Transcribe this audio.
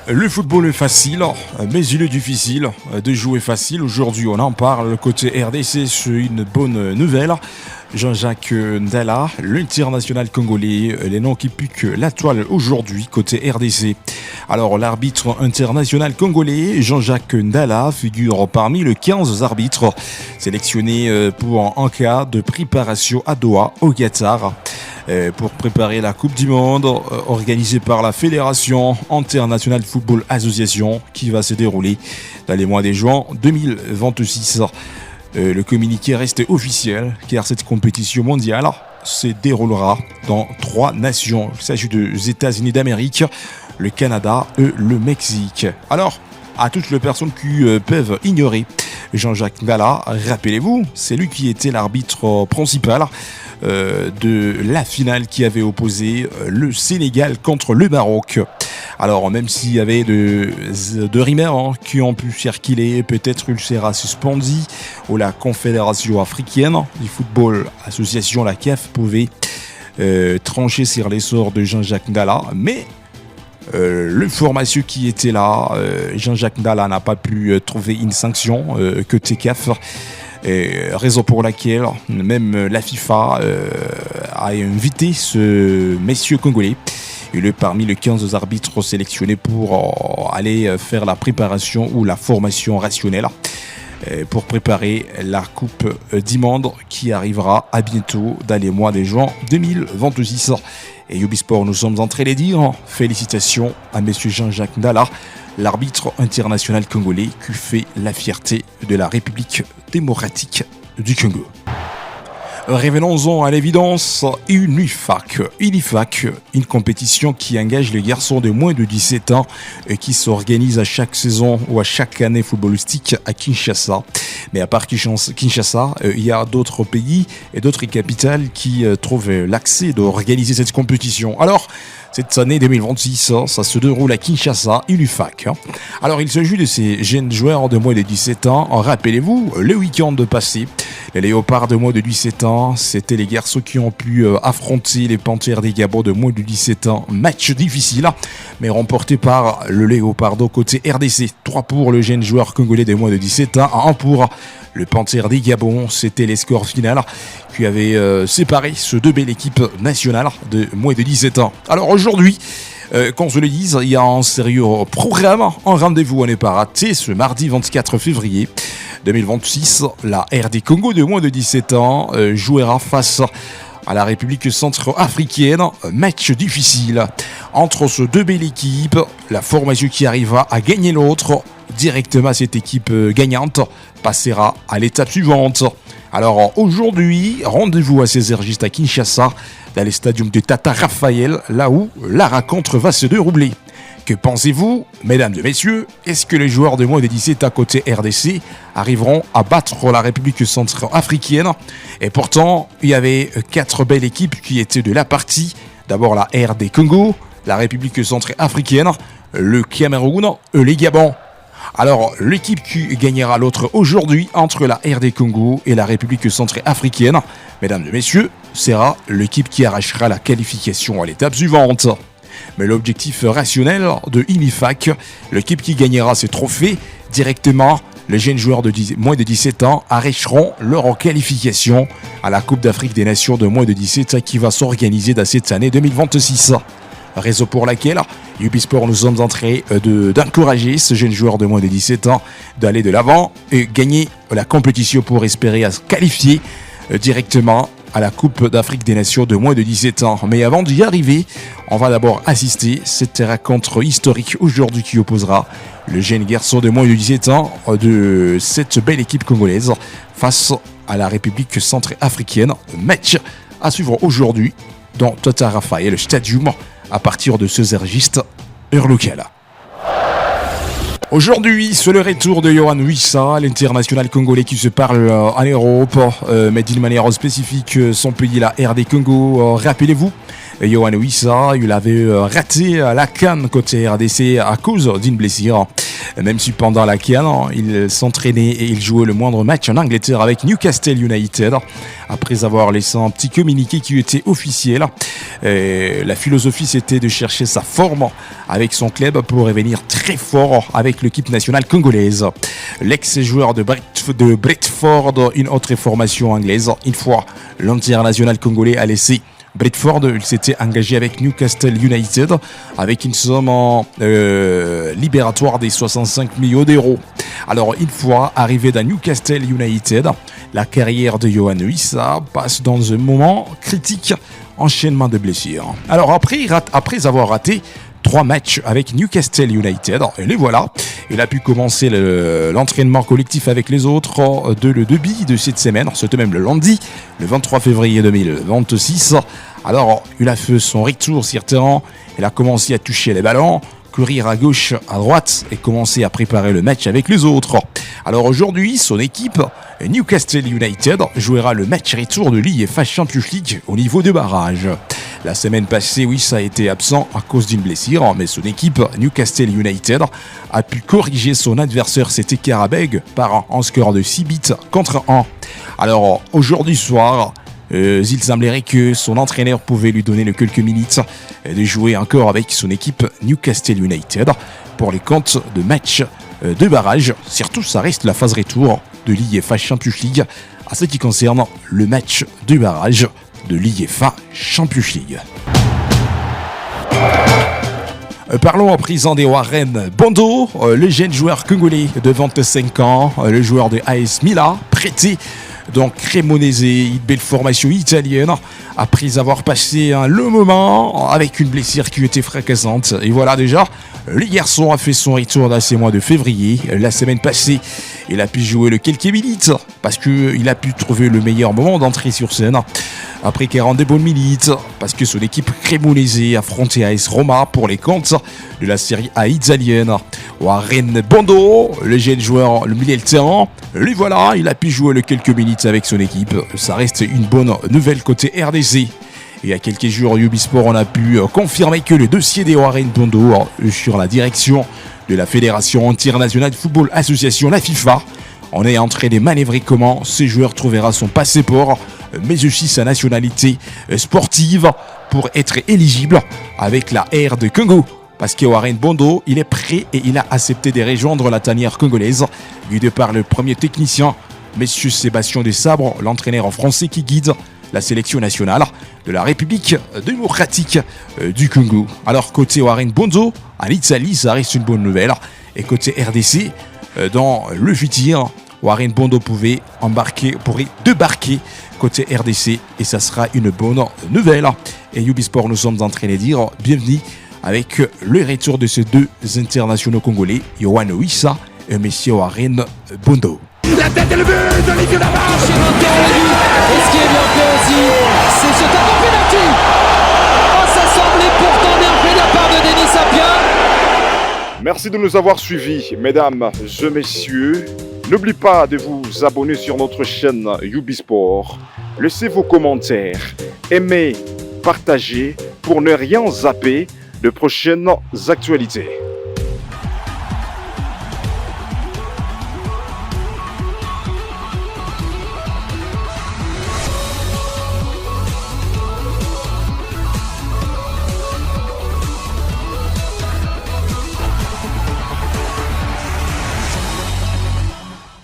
Le football est facile, mais il est difficile de jouer facile. Aujourd'hui, on en parle. Côté RDC, c'est une bonne nouvelle. Jean-Jacques Ndala, l'international congolais, les noms qui piquent la toile aujourd'hui côté RDC. Alors, l'arbitre international congolais, Jean-Jacques Ndala, figure parmi les 15 arbitres sélectionnés pour un cas de préparation à Doha, au Qatar. Pour préparer la Coupe du Monde organisée par la Fédération Internationale Football Association qui va se dérouler dans les mois de juin 2026. Le communiqué reste officiel car cette compétition mondiale se déroulera dans 3 nations. Il s'agit des États-Unis d'Amérique, le Canada et le Mexique. Alors, à toutes les personnes qui peuvent ignorer Jean-Jacques Ndala, rappelez-vous, c'est lui qui était l'arbitre principal de la finale qui avait opposé le Sénégal contre le Maroc. Alors même s'il y avait de rumeurs qui ont pu circuler, peut-être il sera suspendu ou la Confédération africaine du football association, la CAF, pouvait trancher sur les sorts de Jean-Jacques Ndala, mais le formation qui était là, Jean-Jacques Ndala n'a pas pu trouver une sanction que TCAF. Raison pour laquelle même la FIFA a invité ce monsieur congolais. Il est parmi les 15 arbitres sélectionnés pour aller faire la préparation ou la formation rationnelle pour préparer la Coupe du Monde qui arrivera à bientôt dans les mois de juin 2026. Et Ubisport, nous sommes entrés les dire félicitations à monsieur Jean-Jacques Ndala, l'arbitre international congolais qui fait la fierté de la République démocratique du Congo. Revenons-en à l'évidence, UNIFAC, une compétition qui engage les garçons de moins de 17 ans et qui s'organise à chaque saison ou à chaque année footballistique à Kinshasa. Mais à part Kinshasa, il y a d'autres pays et d'autres capitales qui trouvent l'accès d'organiser cette compétition. Alors, cette année 2026, ça se déroule à Kinshasa, UNIFAC. Alors, il s'agit de ces jeunes joueurs de moins de 17 ans. Rappelez-vous, le week-end passé, les léopards de moins de 17 ans, c'était les garçons qui ont pu affronter les panthères des Gabon de moins de 17 ans. Match difficile, mais remporté par le léopardo côté RDC. 3 pour le jeune joueur congolais de moins de 17 ans, 1 pour le panthère des Gabon. C'était les scores finaux qui avaient séparé ces deux belles équipes nationales de moins de 17 ans. Alors aujourd'hui, qu'on se le dise, il y a un sérieux programme, un rendez-vous à ne pas rater ce mardi 24 février 2026. La RD Congo de moins de 17 ans jouera face à la République centrafricaine. Match difficile entre ces deux belles équipes. La formation qui arrivera à gagner l'autre, directement cette équipe gagnante, passera à l'étape suivante. Alors aujourd'hui, rendez-vous à Césargiste à Kinshasa, dans le stadium de Tata Raphaël, là où la rencontre va se dérouler. Que pensez-vous, mesdames et messieurs? Est-ce que les joueurs de moins de 17 à côté RDC arriveront à battre la République centrafricaine? Et pourtant, il y avait 4 belles équipes qui étaient de la partie. D'abord la RD Congo, la République centrafricaine, le Cameroun et les Gabon. Alors, l'équipe qui gagnera l'autre aujourd'hui entre la RD Congo et la République centrafricaine, mesdames et messieurs, sera l'équipe qui arrachera la qualification à l'étape suivante. Mais l'objectif rationnel de UNIFAC, l'équipe qui gagnera ces trophées, directement, les jeunes joueurs de moins de 17 ans arracheront leur qualification à la Coupe d'Afrique des Nations de moins de 17 ans qui va s'organiser dans cette année 2026. Raison pour laquelle Ubisport, nous sommes en train d'encourager ce jeune joueur de moins de 17 ans d'aller de l'avant et gagner la compétition pour espérer à se qualifier directement à la Coupe d'Afrique des Nations de moins de 17 ans. Mais avant d'y arriver, on va d'abord assister à cette rencontre historique aujourd'hui qui opposera le jeune garçon de moins de 17 ans de cette belle équipe congolaise face à la République centrafricaine. Match à suivre aujourd'hui dans Tata Raphaël, le stadium, à partir de Césargiste, heure locale. Aujourd'hui, c'est le retour de Yohan Wissa, l'international congolais qui se parle en Europe, mais d'une manière spécifique son pays, la RD Congo. Rappelez-vous, Yohan Wissa, il avait raté la CAN côté RDC à cause d'une blessure. Même si pendant la CAN, il s'entraînait et il jouait le moindre match en Angleterre avec Newcastle United, après avoir laissé un petit communiqué qui était officiel. La philosophie, c'était de chercher sa forme avec son club pour revenir très fort avec l'équipe nationale congolaise. L'ex-joueur de Brentford, une autre formation anglaise, une fois l'international congolais a laissé Brentford, il s'était engagé avec Newcastle United avec une somme libératoire des 65 millions d'euros. Alors, une fois arrivé dans Newcastle United, la carrière de Yohan Wissa passe dans un moment critique, enchaînement de blessures. Alors, après avoir raté 3 matchs avec Newcastle United, et les voilà, il a pu commencer l'entraînement collectif avec les autres le début de cette semaine, c'était même le lundi, le 23 février 2026. Alors, il a fait son retour sur terrain, il a commencé à toucher les ballons, courir à gauche, à droite et commencer à préparer le match avec les autres. Alors aujourd'hui, son équipe, Newcastle United, jouera le match retour de l'UEFA Champions League au niveau de barrage. La semaine passée, oui, ça a été absent à cause d'une blessure, mais son équipe, Newcastle United, a pu corriger son adversaire, c'était Karabeg, par un score de 6 buts contre 1. Alors aujourd'hui soir, il semblerait que son entraîneur pouvait lui donner quelques minutes de jouer encore avec son équipe Newcastle United pour les comptes de match de barrage. Surtout, ça reste la phase retour de l'UEFA Champions League à ce qui concerne le match de barrage de l'UEFA Champions League. Parlons à présent des Warren Bondo, le jeune joueur congolais de 25 ans, le joueur de AS Milan, prêté donc Cremonese, une belle formation italienne, après avoir passé un long moment avec une blessure qui était fracassante. Et voilà déjà, le garçon a fait son retour dans ces mois de février. La semaine passée, il a pu jouer quelques minutes parce qu'il a pu trouver le meilleur moment d'entrée sur scène. Après 42 bonnes minutes, parce que son équipe Cremonese affrontait AS Roma pour les comptes de la série A italienne. Warren Bondo, le jeune joueur, le milieu de terrain, lui voilà, il a pu jouer quelques minutes avec son équipe. Ça reste une bonne nouvelle côté RDC. Et il y a quelques jours, Ubisport, on a pu confirmer que le dossier des Warren Bondo sur la direction de la Fédération internationale de football association, la FIFA, on est en train de manœuvrer comment ce joueur trouvera son passeport, mais aussi sa nationalité sportive pour être éligible avec la R de Congo. Parce que Warren Bondo, il est prêt et il a accepté de rejoindre la tanière congolaise, guidé par le premier technicien, M. Sébastien Desabre, l'entraîneur en français qui guide la sélection nationale de la République démocratique du Congo. Alors côté Warren Bondo, en Italie, ça reste une bonne nouvelle. Et côté RDC, dans le futur, Warren Bondo pourrait débarquer côté RDC et ça sera une bonne nouvelle. Et Ubisport, nous sommes en train de dire bienvenue avec le retour de ces deux internationaux congolais, Yohan Wissa et M. Warren Bondo. La tête et le but d'Olivier Lamarche. Et ce qui est bien fait aussi, c'est ce tableau penalty. Oh, ça semblait pourtant bien fait de la part de Denis Sapien. Merci de nous avoir suivis, mesdames et messieurs. N'oubliez pas de vous abonner sur notre chaîne Ubisport. Laissez vos commentaires, aimez, partagez pour ne rien zapper de prochaines actualités.